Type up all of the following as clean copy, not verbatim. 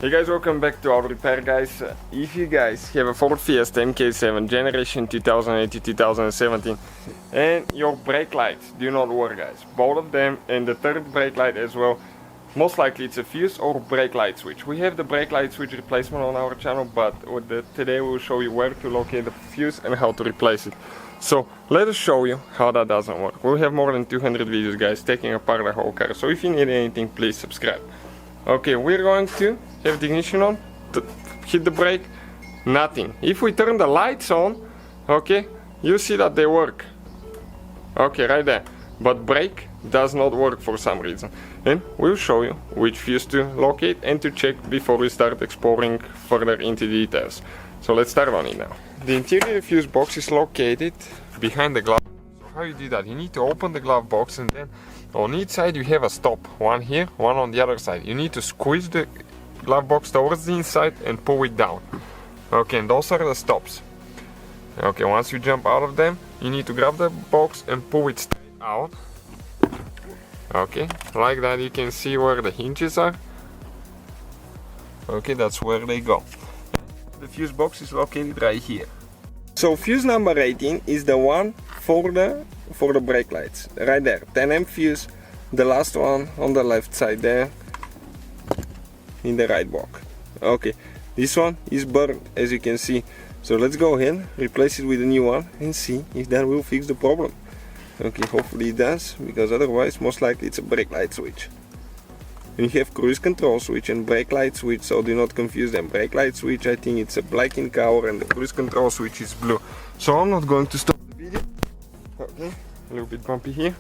Hey guys, welcome back to Auto Repair guys. If you guys have a Ford Fiesta MK7 generation 2018-2017 and your brake lights do not work guys, both of them and the third brake light as well, most likely it's a fuse or brake light switch. We have the brake light switch replacement on our channel, but today we'll show you where to locate the fuse and how to replace it. So let us show you how that doesn't work. We have more than 200 videos guys taking apart the whole car, so if you need anything please subscribe. Okay, we're going to have the ignition on, hit the brake, nothing. If we turn the lights on, okay, you see that they work. Okay, right there. But brake does not work for some reason. And we'll show you which fuse to locate and to check before we start exploring further into details. So let's start on it now. The interior fuse box is located behind the glove. So how you do that? You need to open the glove box and then on each side you have a stop. One here, one on the other side. You need to squeeze the glove box towards the inside and pull it down. Okay, and those are the stops. Okay, once you jump out of them, you need to grab the box and pull it straight out. Okay, like that. You can see where the hinges are. Okay, that's where they go. The fuse box is located right here. So fuse number 18 is the one for the brake lights, right there. 10 amp fuse, the last one on the left side there, in the right block. Okay, this one is burned as you can see. So let's go ahead, replace it with a new one and see if that will fix the problem. Okay, hopefully it does, because otherwise most likely it's a brake light switch. And you have cruise control switch and brake light switch, so do not confuse them. Brake light switch, I think it's a black in color, and the cruise control switch is blue. So I'm not going to stop the video. Okay, a little bit bumpy here.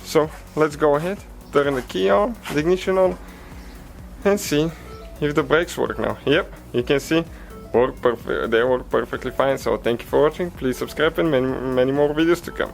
So let's go ahead, turn the key on, the ignition on, and see if the brakes work now. Yep, you can see they work perfectly fine. So thank you for watching. Please subscribe and many more videos to come.